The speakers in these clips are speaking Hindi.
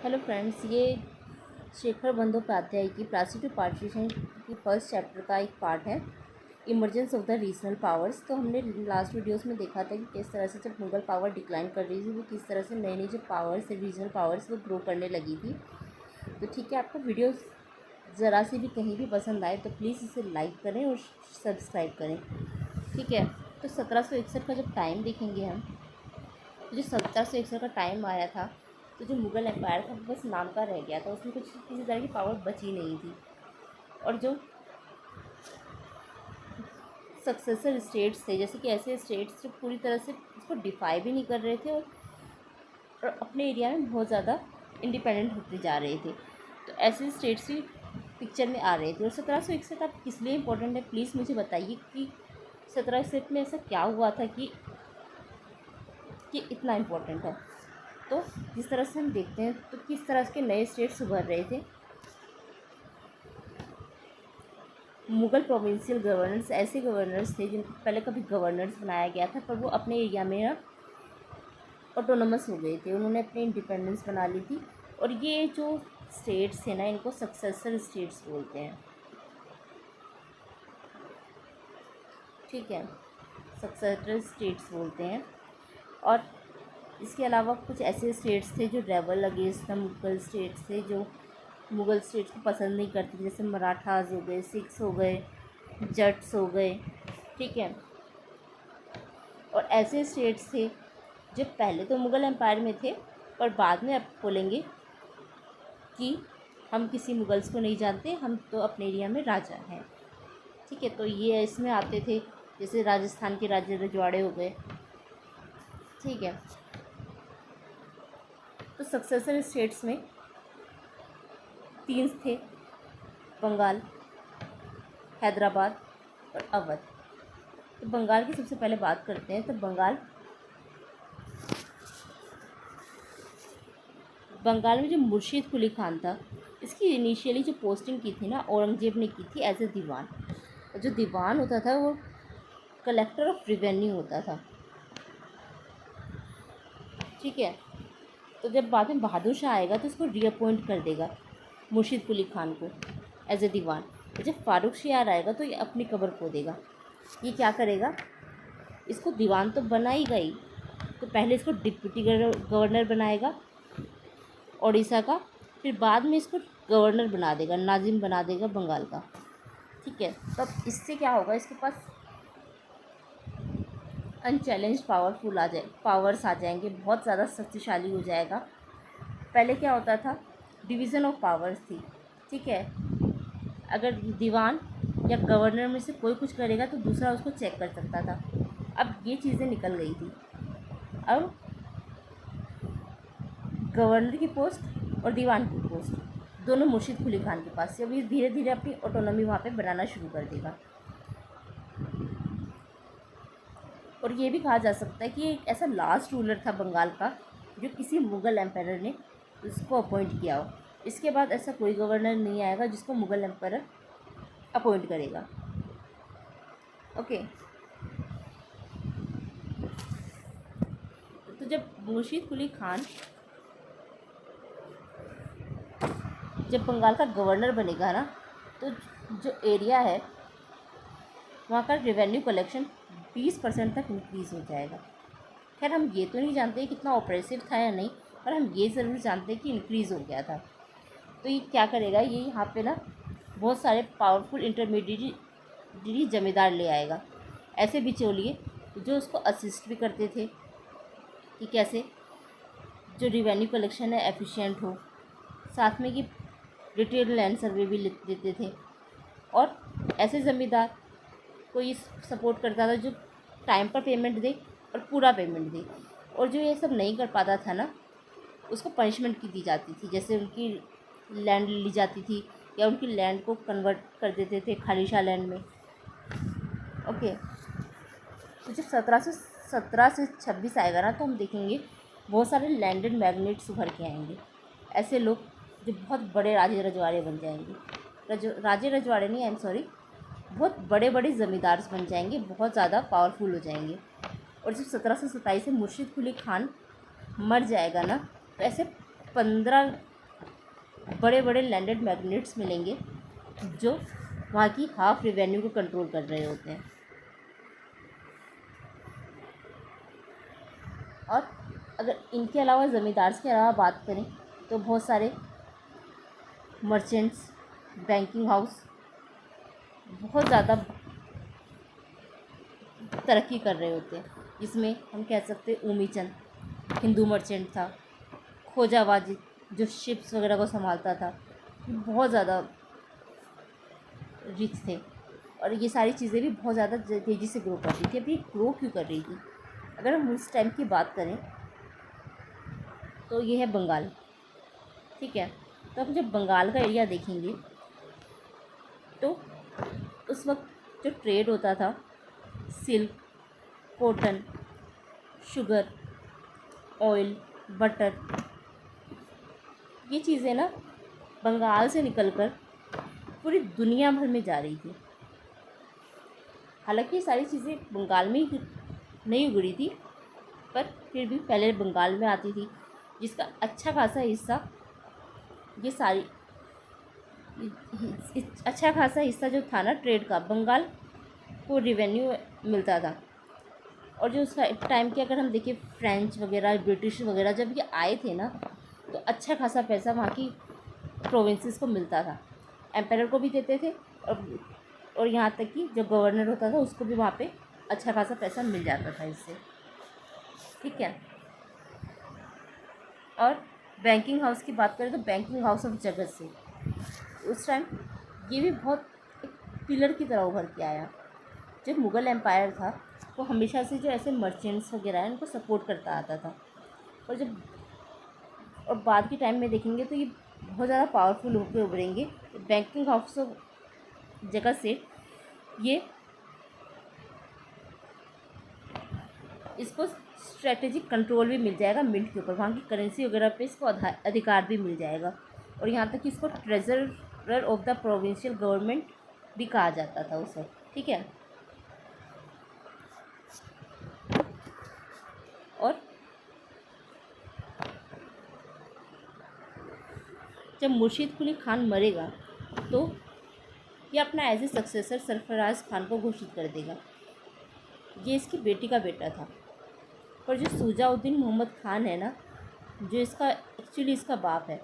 हेलो फ्रेंड्स, ये शेखर बंदोपाध्याय की प्लासी टू पार्टीशन की फर्स्ट चैप्टर का एक पार्ट है, emergence of the regional powers. तो हमने लास्ट वीडियोस में देखा था कि किस तरह से जब मुगल पावर डिक्लाइन कर रही थी वो किस तरह से नई नई जो पावर्स है, रीजनल पावर्स, वो ग्रो करने लगी थी। तो ठीक है, आपको वीडियो ज़रा सी भी कहीं भी पसंद आए तो प्लीज़ इसे लाइक करें और सब्सक्राइब करें। ठीक है, तो 1761 का जब टाइम देखेंगे हम, तो जो 1761 का टाइम आया था, तो जो मुग़ल एम्पायर था वो बस नाम का रह गया था, उसमें कुछ किसी तरह की पावर बची नहीं थी। और जो सक्सेसर स्टेट्स थे, जैसे कि ऐसे स्टेट्स जो पूरी तरह से इसको डिफाई भी नहीं कर रहे थे और अपने एरिया में बहुत ज़्यादा इंडिपेंडेंट होते जा रहे थे, तो ऐसे स्टेट्स भी पिक्चर में आ रहे थे। और 1761 अब किस लिए इम्पोर्टेंट है, प्लीज़ मुझे बताइए कि 1761 में ऐसा क्या हुआ था कि इतना इम्पोर्टेंट है। तो जिस तरह से हम देखते हैं तो किस तरह के नए स्टेट्स उभर रहे थे। मुग़ल प्रोविंशियल गवर्नर्स ऐसे गवर्नर्स थे जिनको पहले कभी गवर्नर्स बनाया गया था, पर वो अपने एरिया में ऑटोनमस हो गए थे, उन्होंने अपनी इंडिपेंडेंस बना ली थी। और ये जो स्टेट्स थे ना, इनको सक्सेसर स्टेट्स बोलते हैं। ठीक है, सक्सेसर स्टेट्स बोलते हैं। और इसके अलावा कुछ ऐसे स्टेट्स थे जो rebel against the Mughal states थे, जो मुग़ल स्टेट्स को पसंद नहीं करते, जैसे मराठास हो गए, सिख्स हो गए, जट्स हो गए। ठीक है, और ऐसे स्टेट्स थे जो पहले तो मुग़ल एम्पायर में थे, पर बाद में अब बोलेंगे कि हम किसी मुग़ल्स को नहीं जानते, हम तो अपने एरिया में राजा हैं। ठीक है, तो ये इसमें आते थे, जैसे राजस्थान के राजे रजवाड़े हो गए। ठीक है, तो सक्सेसर स्टेट्स में 3 थे, बंगाल, हैदराबाद और अवध। तो बंगाल की सबसे पहले बात करते हैं। तो बंगाल में जो मुर्शीद कुली खान था, इसकी इनिशियली जो पोस्टिंग की थी ना, औरंगजेब ने की थी एज ए दीवान। और जो दीवान होता था वो कलेक्टर ऑफ रेवेन्यू होता था। ठीक है, तो जब बाद में बहादुर शाह आएगा तो इसको रीअपॉइंट कर देगा मुर्शीद कुली खान को एज ए दीवान। तो जब फारूक शियार आएगा तो ये अपनी कब्र खो देगा। ये क्या करेगा, इसको दीवान तो बनाएगा ही, तो पहले इसको डिप्टी गवर्नर बनाएगा उड़ीसा का, फिर बाद में इसको गवर्नर बना देगा, नाजिम बना देगा बंगाल का। ठीक है, तब इससे क्या होगा, इसके पास अनचैलेंज पावर्स आ जाएंगे, बहुत ज़्यादा शक्तिशाली हो जाएगा। पहले क्या होता था, डिवीज़न ऑफ पावर्स थी। ठीक है, अगर दीवान या गवर्नर में से कोई कुछ करेगा तो दूसरा उसको चेक कर सकता था। अब ये चीज़ें निकल गई थी। अब गवर्नर की पोस्ट और दीवान की पोस्ट दोनों मुर्शीद कुली खान के पास से, अब ये धीरे धीरे अपनी ऑटोनॉमी वहाँ पे बनाना शुरू कर देगा। और ये भी कहा जा सकता है कि एक ऐसा लास्ट रूलर था बंगाल का जो किसी मुग़ल एम्पायर ने उसको अपॉइंट किया हो। इसके बाद ऐसा कोई गवर्नर नहीं आएगा जिसको मुग़ल एम्पायर अपॉइंट करेगा। ओके, तो जब मुर्शीद कुली खान जब बंगाल का गवर्नर बनेगा ना, तो जो एरिया है वहाँ का रेवेन्यू कलेक्शन 20% तक इंक्रीज़ हो जाएगा। खैर, हम ये तो नहीं जानते कितना ऑपरेसिव था या नहीं, पर हम ये ज़रूर जानते हैं कि इंक्रीज़ हो गया था। तो ये क्या करेगा, ये यहाँ पे ना बहुत सारे पावरफुल इंटरमीडिएट जमींदार ले आएगा, ऐसे बिचौलिए जो उसको असिस्ट भी करते थे कि कैसे जो रिवेन्यू कलेक्शन है एफिशिएंट हो, साथ में कि डिटेल लैंड सर्वे भी लिख देते थे। और ऐसे ज़मींदार को ये सपोर्ट करता था जो टाइम पर पेमेंट दे और पूरा पेमेंट दे। और जो ये सब नहीं कर पाता था ना, उसको पनिशमेंट की दी जाती थी, जैसे उनकी लैंड ली जाती थी या उनकी लैंड को कन्वर्ट कर देते थे खालिशा लैंड में। ओके, तो जब 1717 से 26 आएगा ना, तो हम देखेंगे बहुत सारे लैंडेड मैग्नेट्स उभर के आएंगे। ऐसे लोग जो बहुत बड़े राजे रजवाड़े बन जाएंगे, राजे रजवाड़े नहीं, आई एम सॉरी, बहुत बड़े बड़े ज़मींदार बन जाएंगे, बहुत ज़्यादा पावरफुल हो जाएंगे। और जब 1727 में मुर्शीद कुली खान मर जाएगा ना, तो ऐसे 15 बड़े बड़े लैंडेड मैग्नेट्स मिलेंगे जो वहाँ की हाफ रेवेन्यू को कंट्रोल कर रहे होते हैं। और अगर इनके अलावा ज़मींदार के अलावा बात करें तो बहुत सारे मर्चेंट्स, बैंकिंग हाउस बहुत ज़्यादा तरक्की कर रहे होते हैं, जिसमें हम कह सकते हैं उमीचंद हिंदू मर्चेंट था, ख्वाजा वाजिद जो शिप्स वगैरह को संभालता था, बहुत ज़्यादा रिच थे। और ये सारी चीज़ें भी बहुत ज़्यादा तेज़ी से ग्रो कर रही थी। अभी ग्रो क्यों कर रही थी? अगर हम उस टाइम की बात करें तो ये है बंगाल, ठीक है। तो हम जब बंगाल का एरिया देखेंगे तो उस वक्त जो ट्रेड होता था, silk, cotton, sugar, oil, butter, ये चीज़ें ना बंगाल से निकलकर पूरी दुनिया भर में जा रही थी। हालांकि ये सारी चीज़ें बंगाल में ही नहीं उगड़ी थी, पर फिर भी पहले बंगाल में आती थी, जिसका अच्छा खासा हिस्सा अच्छा खासा हिस्सा जो था ना ट्रेड का, बंगाल को रिवेन्यू मिलता था। और जो उसका टाइम की अगर हम देखें, फ्रेंच वगैरह, ब्रिटिश वगैरह जब ये आए थे ना, तो अच्छा खासा पैसा वहाँ की प्रोविंसेस को मिलता था। एम्पायर को भी देते थे और यहाँ तक कि जो गवर्नर होता था उसको भी वहाँ पे अच्छा खासा पैसा मिल जाता था इससे, ठीक है। और बैंकिंग हाउस की बात करें तो बैंकिंग हाउस ऑफ जगत से उस टाइम ये भी बहुत एक पिलर की तरह उभर के आया। जब मुग़ल एम्पायर था वो हमेशा से जो ऐसे मर्चेंट्स वगैरह हैं उनको सपोर्ट करता आता था। और बाद के टाइम में देखेंगे तो ये बहुत ज़्यादा पावरफुल होकर उभरेंगे। बैंकिंग हाउस ऑफ जगह से ये इसको स्ट्रेटेजिक कंट्रोल भी मिल जाएगा मिंट के ऊपर, वहाँ की करेंसी वगैरह पे इसको अधिकार भी मिल जाएगा। और यहाँ तक कि इसको treasurer of the provincial government भी कहा जाता था उस वक्त, ठीक है। और जब मुर्शीद कुली खान मरेगा तो ये अपना as a successor Sarfaraz Khan को घोषित कर देगा। ये इसकी बेटी का बेटा था। पर जो सुजाउद्दीन मोहम्मद खान है ना, जो इसका एक्चुअली इसका बाप है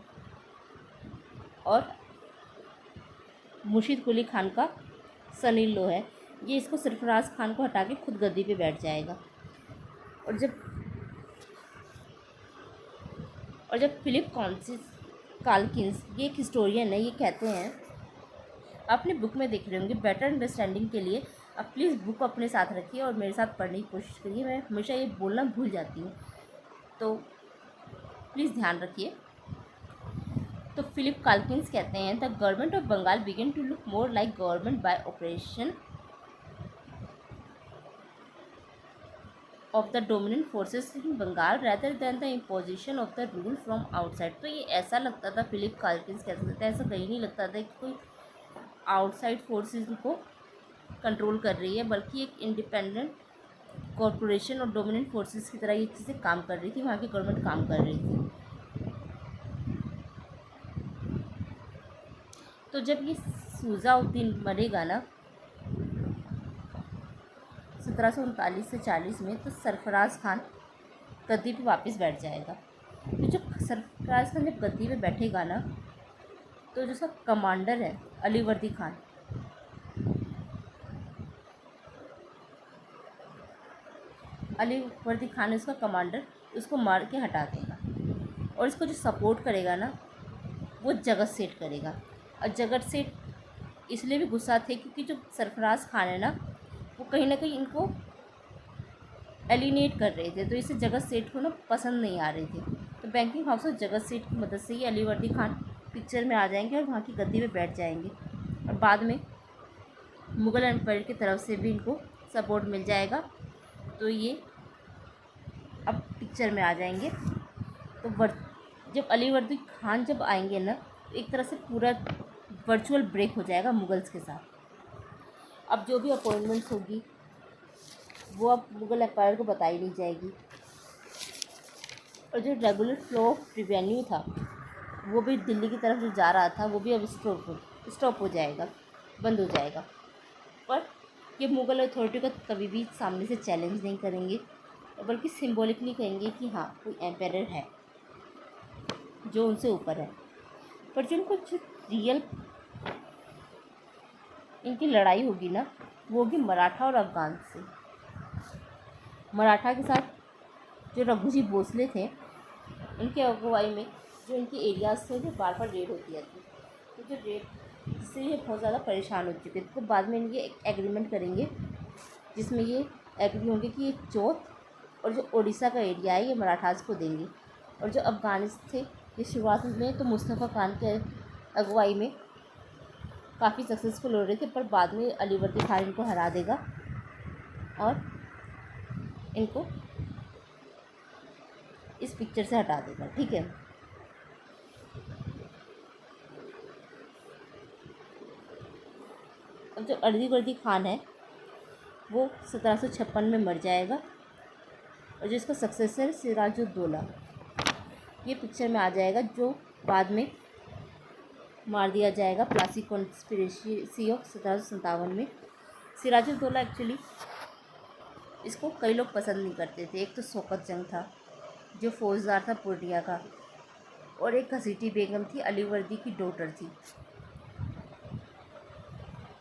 और मुर्शीद कुली खान का सन इन लॉ है, ये इसको सरफराज खान को हटा के खुद गद्दी पे बैठ जाएगा। और जब फिलिप काल्किंस, ये एक हिस्टोरियन है, ये कहते हैं, अपने बुक में देख रहे होंगे, बेटर अंडरस्टैंडिंग के लिए आप प्लीज़ बुक अपने साथ रखिए और मेरे साथ पढ़ने की कोशिश करिए। मैं हमेशा ये बोलना भूल जाती हूँ, तो प्लीज़ ध्यान रखिए। तो फिलिप काल्किंस कहते हैं, the government of Bengal began to look more like government by operation of the dominant forces in Bengal rather than the imposition of the rule from outside. तो ये ऐसा लगता था, फिलिप काल्किंस कहते थे, ऐसा कहीं नहीं लगता था कि कोई आउटसाइड फोर्सेस को कंट्रोल कर रही है, बल्कि एक इंडिपेंडेंट कॉरपोरेशन और डोमिनेंट फोर्सेस की तरह ये चीज़ें काम कर रही थी, वहाँ की गवर्नमेंट काम कर रही थी। तो जब ये सुजाउद्दीन मरेगा ना 1739 से 40 में, तो सरफराज खान गद्दी पे वापस बैठ जाएगा। तो जब सरफराज खान जब गद्दी पे बैठेगा ना, तो जो उसका कमांडर है अलीवर्दी खान, अलीवर्दी खान है उसका कमांडर, उसको मार के हटा देगा। और इसको जो सपोर्ट करेगा ना, वो जगत सेठ करेगा। और जगत सेठ इसलिए भी गुस्सा थे क्योंकि जो सरफराज खान है ना, वो कहीं ना कहीं इनको एलिनेट कर रहे थे, तो इसे जगत सेठ को ना पसंद नहीं आ रहे थे। तो बैंकिंग हाउस और जगत सेठ की मदद से ही अलीवर्दी खान पिक्चर में आ जाएंगे और वहाँ की गद्दी पे बैठ जाएंगे। और बाद में मुग़ल एम्पायर की तरफ से भी इनको सपोर्ट मिल जाएगा, तो ये अब पिक्चर में आ जाएंगे। तो जब अलीवर्दी खान जब आएंगे ना, तो एक तरह से पूरा वर्चुअल ब्रेक हो जाएगा मुगल्स के साथ। अब जो भी अपॉइंटमेंट्स होगी वो अब मुग़ल एम्पायर को बताई नहीं जाएगी। और जो रेगुलर फ्लो ऑफ रिवेन्यू था वो भी दिल्ली की तरफ जो जा रहा था वो भी अब स्टॉप हो जाएगा, बंद हो जाएगा। पर ये मुग़ल अथॉरिटी को कभी भी सामने से चैलेंज नहीं करेंगे, बल्कि सिम्बॉलिकली कहेंगे कि हाँ कोई एम्पायर है जो उनसे ऊपर है। पर जो उनको जो रियल इनकी लड़ाई होगी ना, वो होगी मराठा और अफ़गान से। मराठा के साथ जो रघुजी भोसले थे, उनके अगुवाई में जो इनके एरियाज़ थे, जो बार बार रेड होती रहती, तो जो रेड जिससे ये बहुत ज़्यादा परेशान हो चुके थे। तो बाद में इनके एक एग्रीमेंट करेंगे जिसमें ये एग्री होंगे कि ये चौथ और जो उड़ीसा का एरिया है ये मराठास को देंगे। और जो अफ़गानिस्तान थे, ये शुरुआत में तो मुस्तफ़ा खान के अगुवाई में काफ़ी सक्सेसफुल हो रहे थे, पर बाद में अली वर्दी खान इनको हरा देगा और इनको इस पिक्चर से हटा देगा। ठीक है। अब जो अली वर्दी खान है वो 1756 में मर जाएगा, और जो इसका सक्सेसर सिराजुद्दौला ये पिक्चर में आ जाएगा, जो बाद में मार दिया जाएगा प्लासी कॉन्स्पिरेसी ऑफ 1757 में। सिराजुद्दौला एक्चुअली इसको कई लोग पसंद नहीं करते थे। एक तो शौकत जंग था जो फौजदार था पूर्णिया का, और एक घसीटी बेगम थी, अली वर्दी की डॉटर थी,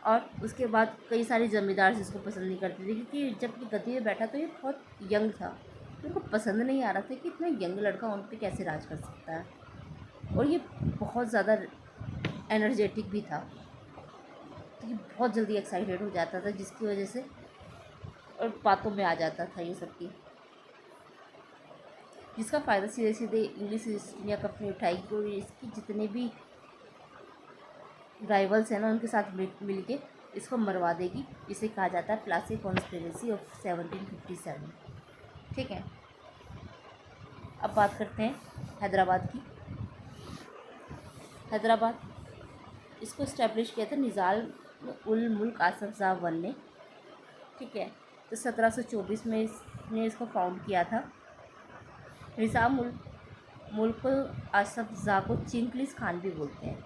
और उसके बाद कई सारे ज़मींदार जिसको पसंद नहीं करते थे, क्योंकि जब ये गद्दी में बैठा तो ये बहुत यंग था, तो उनको पसंद नहीं आ रहा था कि इतना यंग लड़का उन पर कैसे राज कर सकता है। और ये बहुत ज़्यादा एनर्जेटिक भी था, तो ये बहुत जल्दी एक्साइटेड हो जाता था, जिसकी वजह से और बातों में आ जाता था ये सब की, जिसका फ़ायदा सीधे सीधे इंग्लिश ईस्ट इंडिया कंपनी उठाएगी और इसकी जितने भी राइवल्स हैं ना उनके साथ मिल के इसको मरवा देगी। इसे कहा जाता है प्लासी कॉन्स्पिरेसी ऑफ 1757। ठीक है। अब बात करते हैं हैदराबाद की। हैदराबाद इसको इस्टेब्लिश किया था निज़ाम उल मुल्क आसफ ज़ा वन ने। ठीक है। तो 1724 में इसने इसको फाउंड किया था। निज़ाम उल मुल्क आसफ ज़ा को चिंगलिस खान भी बोलते हैं।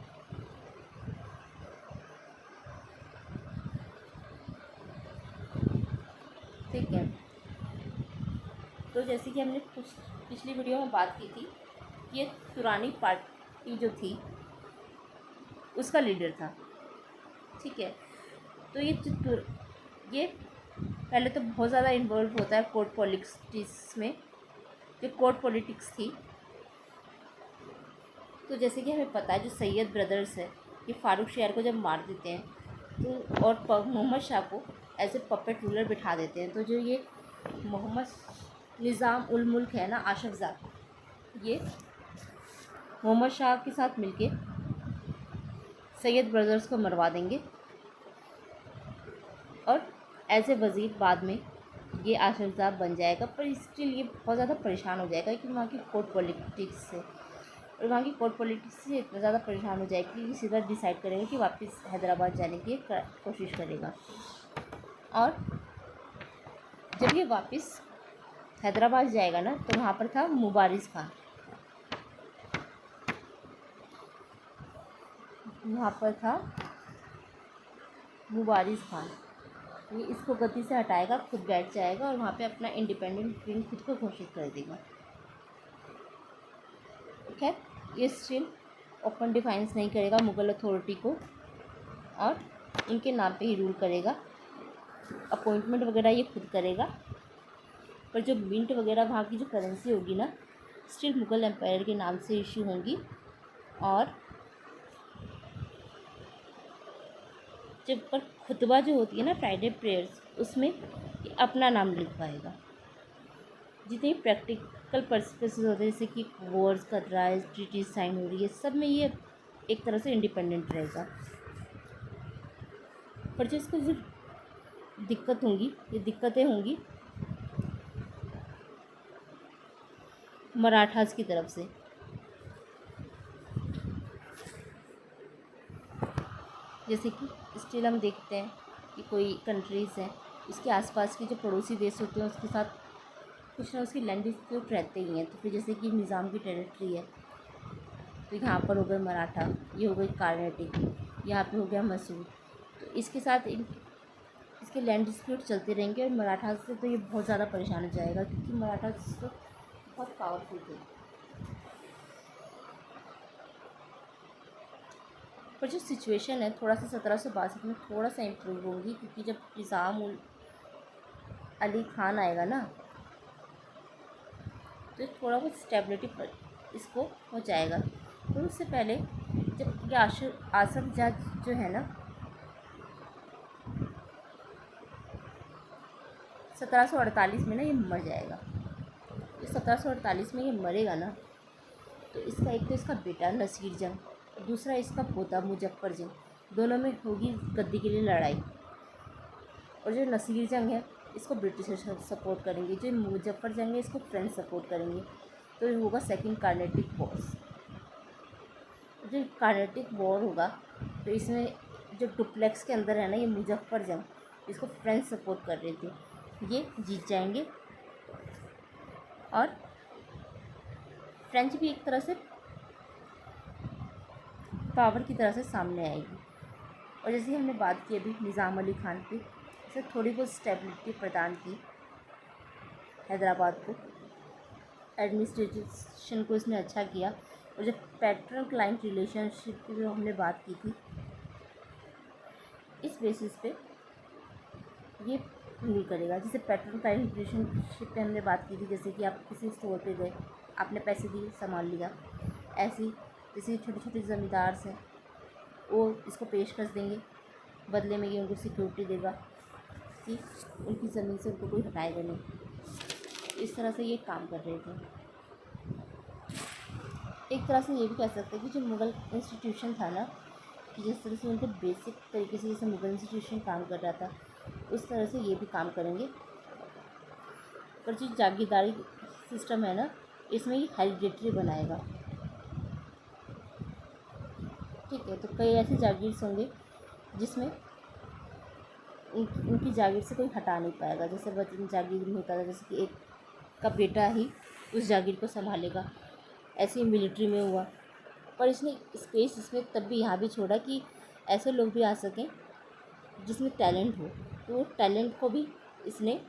ठीक है। तो जैसे कि हमने कुछ पिछली वीडियो में बात की थी, ये तुरानी पार्टी जो थी उसका लीडर था। ठीक है। तो ये पहले तो बहुत ज़्यादा इन्वॉल्व होता है कोर्ट पॉलिटिक्स में, जो कोर्ट पॉलिटिक्स थी। तो जैसे कि हमें पता है जो सैयद ब्रदर्स है, ये फारूक शेर को जब मार देते हैं तो और मोहम्मद शाह को एज ए पपेट रूलर बिठा देते हैं। तो जो ये मोहम्मद निज़ाम उल मुल्क है ना आसफ ज़ा, ये मोहम्मद शाह के साथ मिलके सैयद ब्रदर्स को मरवा देंगे, और एज ए वज़ीर बाद में ये आसफ ज़ा बन जाएगा। पर स्टिल ये बहुत ज़्यादा परेशान हो जाएगा कि वहाँ की कोर्ट पॉलिटिक्स से, और वहाँ की कोर्ट पॉलिटिक्स से इतना ज़्यादा परेशान हो जाएगा कि सीधा डिसाइड करेगा कि वापस हैदराबाद जाने की कोशिश करेगा। और जब ये वापस हैदराबाद जाएगा ना, तो वहाँ पर था मुबारिज़ खान। वहाँ पर था मुबारिज़ खान। ये इसको गद्दी से हटाएगा, खुद बैठ जाएगा और वहाँ पे अपना इंडिपेंडेंट किंग खुद को घोषित कर देगा। ठीक है। ये स्टिल ओपन डिफाइंस नहीं करेगा मुग़ल अथॉरिटी को, और इनके नाम पे ही रूल करेगा। अपॉइंटमेंट वगैरह ये खुद करेगा, पर जो मिंट वगैरह वहाँ की जो करेंसी होगी ना, स्टिल मुग़ल एम्पायर के नाम से इशू होंगी। और जब पर खुतबा जो होती है ना फ्राइडे प्रेयर्स, उसमें ये अपना नाम लिखवाएगा। जितने प्रैक्टिकल पर्पसेस होते हैं, जैसे कि वॉर्स कर रहा है, ट्रीटी साइन हो रही है, सब में ये एक तरह से इंडिपेंडेंट रहेगा। पर जो इसको जो दिक्कत होंगी, ये दिक्कतें होंगी मराठास की तरफ से। जैसे कि स्टिल हम देखते हैं कि कोई कंट्रीज़ हैं, उसके आसपास के जो पड़ोसी देश होते हैं उसके साथ कुछ ना उसकी लैंड डिस्प्यूट रहते ही हैं। तो फिर जैसे कि निज़ाम की टेरिटरी है, तो यहाँ पर हो गए मराठा, ये हो गई कार्नाटिक, यहाँ पे हो गया मैसूर। तो इसके साथ इसके लैंड डिस्प्यूट चलते रहेंगे और मराठा से तो ये बहुत ज़्यादा परेशान हो जाएगा, क्योंकि मराठा तो बहुत पावरफुल थे। पर जो सिचुएशन है थोड़ा सा 1762 में थोड़ा सा इम्प्रूव होगी, क्योंकि जब निज़ाम उल अली खान आएगा ना, तो थोड़ा बहुत स्टेबिलिटी पर इसको हो जाएगा। तो उससे पहले जब ये आसफ जाह जो है ना 1748 में ना ये मर जाएगा। तो 1748 में ये मरेगा ना, तो इसका एक तो इसका बेटा नसीर जंग, दूसरा इसका पोता मुजफ्फर जंग, दोनों में होगी गद्दी के लिए लड़ाई। और जो नसीर जंग है इसको ब्रिटिशर्स सपोर्ट करेंगे, जो मुजफ्फर जंग है इसको फ्रेंच सपोर्ट करेंगे। तो ये होगा सेकंड कार्नेटिक वॉर। जो कार्नेटिक वॉर होगा तो इसमें जो डुप्लेक्स के अंदर है ना ये मुजफ्फर जंग इसको फ्रेंच सपोर्ट कर रहे थे, ये जीत जाएंगे और फ्रेंच भी एक तरह से पावर की तरह से सामने आएगी। और जैसे हमने बात की अभी निज़ाम अली खान पे, इसे थोड़ी बहुत स्टेबिलिटी प्रदान की हैदराबाद को, एडमिनिस्ट्रेशन को इसने अच्छा किया। और जब पैट्रन क्लाइंट रिलेशनशिप की जो हमने बात की थी, इस बेसिस पे ये रूल करेगा। जैसे पैट्रन क्लाइंट रिलेशनशिप पे हमने बात की थी, जैसे कि आप किसी स्टोर पे गए, आपने पैसे दिए, सामान लिया, ऐसी जैसे छोटे छोटे ज़मींदार हैं वो इसको पेशकश देंगे, बदले में ये उनको सिक्योरिटी देगा कि उनकी ज़मीन से उनको कोई हटाएगा नहीं। इस तरह से ये काम कर रहे थे। एक तरह से ये भी कह सकते हैं कि जो मुग़ल इंस्टीट्यूशन था ना, कि जिस तरह से उनके बेसिक तरीके से जैसे मुग़ल इंस्टीट्यूशन काम कर रहा था, उस तरह से ये भी काम करेंगे। पर जो जागीरदारी सिस्टम है ना, इसमें ये हेरिडेटरी बनाएगा। ठीक है, तो कई ऐसे जागीर होंगे जिसमें उनकी जागीर से कोई हटा नहीं पाएगा। जैसे वतन जागीर में होता था, जैसे कि एक का बेटा ही उस जागीर को संभालेगा, ऐसे ही मिलिट्री में हुआ। पर इसने स्पेस इसमें तब भी यहाँ भी छोड़ा कि ऐसे लोग भी आ सकें जिसमें टैलेंट हो, तो वो टैलेंट को भी इसने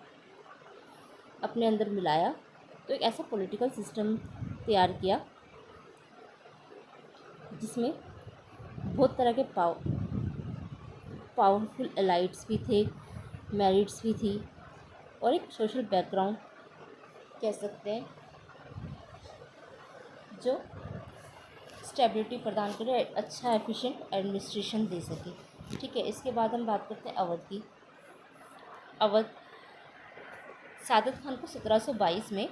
अपने अंदर मिलाया। तो एक ऐसा पॉलिटिकल सिस्टम तैयार किया जिसमें बहुत तरह के पावरफुल एलाइट्स भी थे, मेरिट्स भी थी, और एक सोशल बैकग्राउंड कह सकते हैं जो स्टेबिलिटी प्रदान करे, अच्छा एफिशिएंट एडमिनिस्ट्रेशन दे सके। ठीक है, इसके बाद हम बात करते हैं अवध की। अवध सादत खान को 1722 में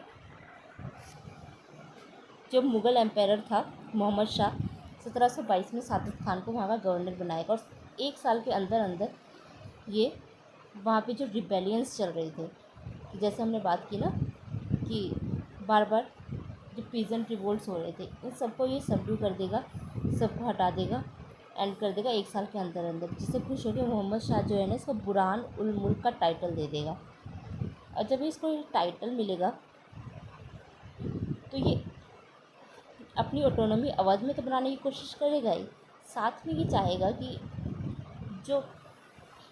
जो मुग़ल एम्पायर था मोहम्मद शाह, 1722 में सादत खान को वहाँ का गवर्नर बनाएगा। और 1 साल के अंदर अंदर ये वहाँ पे जो रिबेलियंस चल रहे थे, जैसे हमने बात की ना कि बार बार जो पीजेंट रिवोल्ट्स हो रहे थे, इन सबको ये सबड्यू कर देगा, सबको हटा देगा, एंड कर देगा 1 साल के अंदर अंदर। जिससे खुश होकर मोहम्मद शाह जो है ना इसको बुरहान उल मुल्क का टाइटल दे देगा। और जब इसको ये टाइटल मिलेगा तो ये अपनी ऑटोनॉमी अवध में तो बनाने की कोशिश करेगा ही, साथ में ये चाहेगा कि जो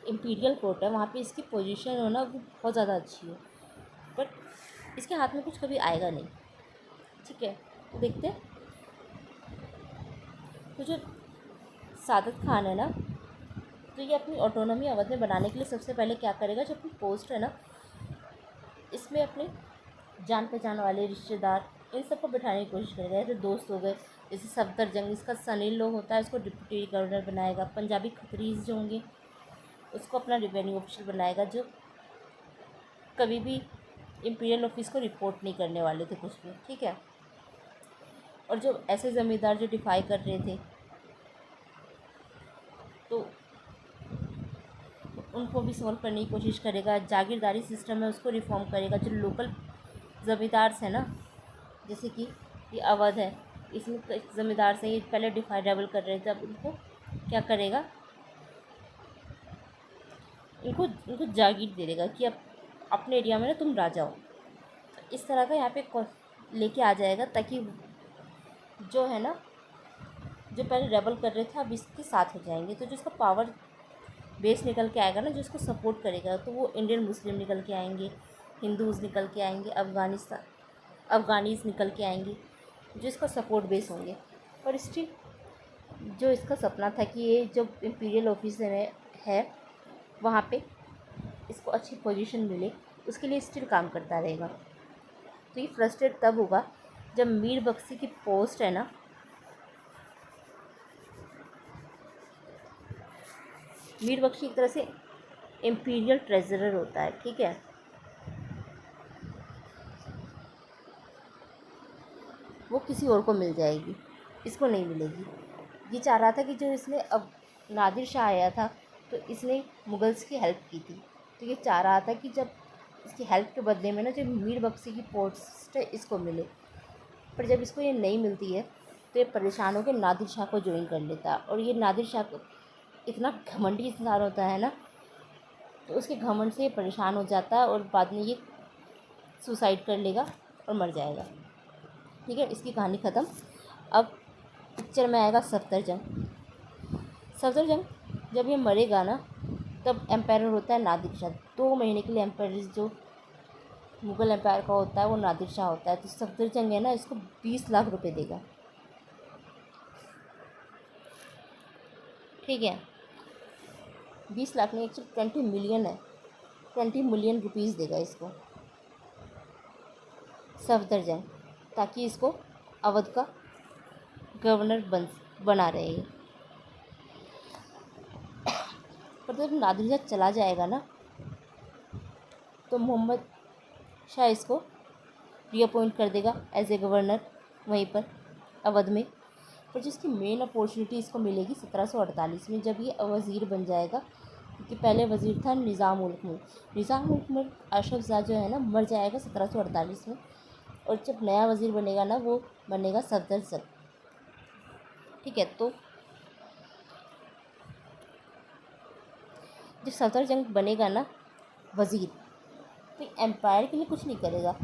इम्पीरियल कोर्ट है वहाँ पे इसकी पोजीशन हो ना वो बहुत ज़्यादा अच्छी हो, बट इसके हाथ में कुछ कभी आएगा नहीं। ठीक है, तो देखते हैं। तो जो सादत खान है ना, तो ये अपनी ऑटोनॉमी अवध में बनाने के लिए सबसे पहले क्या करेगा, जो अपनी पोस्ट है ना इसमें अपने जान पहचान वाले रिश्तेदार इन सबको बिठाने की कोशिश करेगा। जैसे दोस्त हो गए, जैसे सफदरजंग इसका सनील लो होता है, उसको डिप्टी गवर्नर बनाएगा। पंजाबी खत्रीज जो होंगे उसको अपना रेवेन्यू ऑफिसर बनाएगा, जो कभी भी इंपीरियल ऑफिस को रिपोर्ट नहीं करने वाले थे कुछ भी। ठीक है, और जो ऐसे ज़मींदार जो डिफाई कर रहे थे तो उनको भी सॉल्व करने की कोशिश करेगा। जागीरदारी सिस्टम है उसको रिफॉर्म करेगा। जो लोकल ज़मींदार हैं ना, जैसे कि ये अवध है, इसमें ज़मींदार से ये पहले डिफाई रेबल कर रहे थे, अब उनको क्या करेगा, इनको जागीर दे देगा कि अब अपने एरिया में ना तुम राजा हो। इस तरह का यहाँ पे लेके आ जाएगा ताकि जो है ना जो पहले रेबल कर रहे थे अब इसके साथ हो जाएंगे। तो जो इसका पावर बेस निकल के आएगा ना, जो इसको सपोर्ट करेगा, तो वो इंडियन मुस्लिम निकल के आएंगे, हिंदूज़ निकल के आएंगे, अफ़गानीज़ निकल के आएंगे, जो इसका सपोर्ट बेस होंगे। पर स्टिल जो इसका सपना था कि ये जो इम्पीरियल ऑफिसर है वहाँ पे इसको अच्छी पोजीशन मिले, उसके लिए स्टिल काम करता रहेगा। तो ये फ्रस्ट्रेट तब होगा जब मीर बख्शी की पोस्ट है ना, मीर बख्शी एक तरह से इम्पीरियल ट्रेजरर होता है, ठीक है। वो किसी और को मिल जाएगी, इसको नहीं मिलेगी। ये चाह रहा था कि जो इसने अब नादिर शाह आया था तो इसने मुगल्स की हेल्प की थी, तो ये चाह रहा था कि जब इसकी हेल्प के बदले में ना जो मीर बख्शी की पोस्ट है इसको मिले। पर जब इसको ये नहीं मिलती है तो ये परेशान होकर नादिर शाह को ज्वाइन कर लेता है। और ये नादिर शाह को इतना घमंडी इंसान होता है ना, तो उसके घमंड से ये परेशान हो जाता है और बाद में ये सुसाइड कर लेगा और मर जाएगा, ठीक है। इसकी कहानी ख़त्म। अब पिक्चर में आएगा सफदरजंग। जब ये मरेगा ना तब एम्पायर होता है नादिर शाह। 2 महीने के लिए एम्पायर जो मुग़ल एम्पायर का होता है वो नादिर शाह होता है। तो सफदरजंग है ना, इसको 20 लाख रुपए देगा, ठीक है। 20 लाख नहीं, एक्चुअली 20 मिलियन है, 20 मिलियन रुपीज़ देगा इसको सफदरजंग, ताकि इसको अवध का गवर्नर बना रहे। पर जब नादिर शाह चला जाएगा ना तो मोहम्मद शाह इसको रीअपॉइंट कर देगा एज ए गवर्नर वहीं पर अवध में। पर जिसकी मेन अपॉर्चुनिटी इसको मिलेगी 1748 में, जब ये वज़ीर बन जाएगा। क्योंकि पहले वज़ीर था निज़ाम उल मुल्क अशरफ शाह जो है ना मर जाएगा 1748 में। और जब नया वज़ीर बनेगा ना वो बनेगा सफदरजंग, ठीक है। तो जब सफदरजंग बनेगा ना वज़ीर, तो एम्पायर के लिए कुछ नहीं करेगा।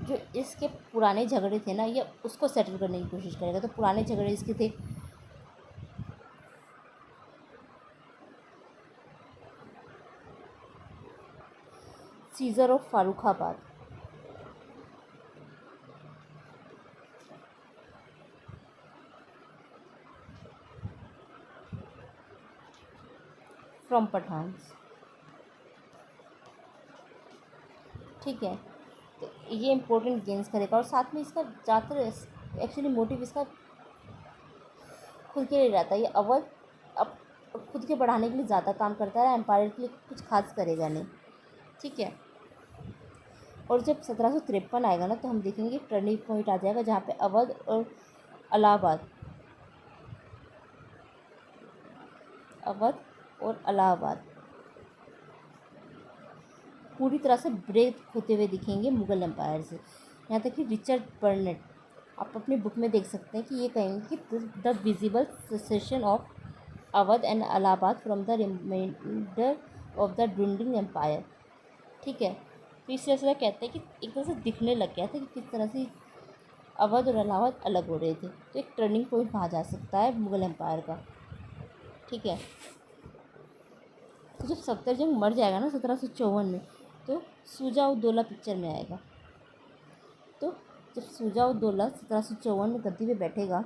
जो इसके पुराने झगड़े थे ना ये उसको सेटल करने की कोशिश करेगा। तो पुराने झगड़े इसके थे सीज़र ऑफ फारूखाबाद, फ्रॉम पठान्स, ठीक है। तो ये इम्पोर्टेंट गेम्स करेगा। और साथ में इसका ज़्यादातर एक्चुअली मोटिव इसका खुद के लिए रहता है। ये अवध अब खुद के बढ़ाने के लिए ज़्यादा काम करता है, एम्पायर के लिए कुछ खास करेगा नहीं, ठीक है। और जब 1753 आएगा ना तो हम देखेंगे टर्निंग पॉइंट आ जाएगा जहाँ पे अवध और इलाहाबाद पूरी तरह से ब्रेक होते हुए दिखेंगे मुग़ल एम्पायर से। यहाँ तक कि रिचर्ड बर्नेट आप अपनी बुक में देख सकते हैं कि ये कहेंगे कि the visible secession of Awadh and Allahabad from the remainder of the dwindling empire, ठीक है। तो इस सिलसिला कहते हैं कि एक तरह से दिखने लग गया था कि किस तरह से अवध और इलाहाबाद अलग हो रहे थे। तो एक टर्निंग पॉइंट कहा जा सकता है मुग़ल एम्पायर का, ठीक है। तो जब सफदरजंग मर जाएगा ना 1754 में तो शुजा उद दौला पिक्चर में आएगा। तो जब शुजा उद दौला 1754 में गद्दी पे बैठेगा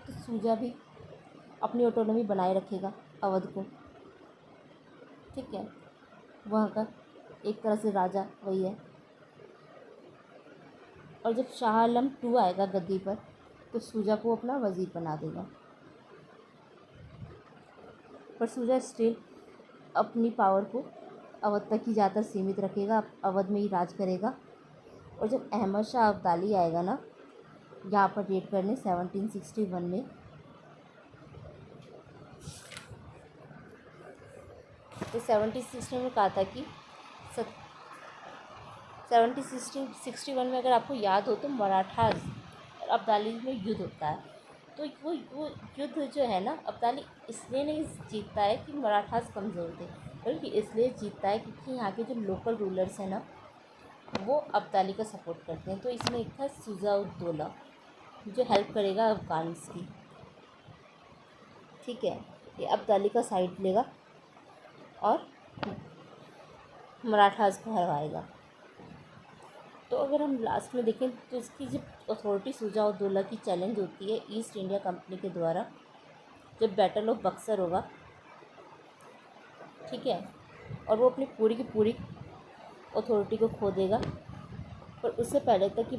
तो शुजा भी अपनी ऑटोनॉमी बनाए रखेगा अवध को, ठीक है। वहाँ का एक तरह से राजा वही है। और जब शाह आलम 2 आएगा गद्दी पर तो शुजा को अपना वज़ीर बना देगा। पर शुजा स्टिल अपनी पावर को अवध तक ही ज़्यादातर सीमित रखेगा, अवध में ही राज करेगा। और जब अहमद शाह अब्दाली आएगा ना यहाँ पर रेड करने 1761 में, तो 1761 में कहा था कि 1761 में अगर आपको याद हो तो मराठा और अब्दाली में युद्ध होता है। तो वो युद्ध जो है ना अब्दाली इसलिए नहीं जीतता है कि मराठास कमज़ोर थे, बल्कि इसलिए जीतता है क्योंकि यहाँ के जो लोकल रूलर्स हैं ना वो अब्दाली का सपोर्ट करते हैं। तो इसमें एक था शुजा उद दौला, जो हेल्प करेगा अफगान्स की। ठीक है, ये अब्दाली का साइड लेगा और मराठास को हरवाएगा। तो अगर हम लास्ट में देखें तो इसकी जो अथॉरिटी शुजा-उद-दौला की चैलेंज होती है ईस्ट इंडिया कंपनी के द्वारा जब बैटल ऑफ बक्सर होगा। ठीक है, और वो अपनी पूरी की पूरी अथॉरिटी को खो देगा। पर उससे पहले तक कि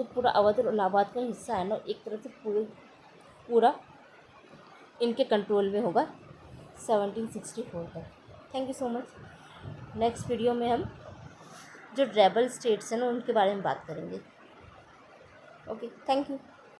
पूरा अवध और इलाहाबाद का हिस्सा है ना, एक तरह से पूरा इनके कंट्रोल में होगा 1764 तक। Thank you so much. Next video में हम जो रेबल स्टेट्स हैं ना उनके बारे में बात करेंगे। Okay, thank you.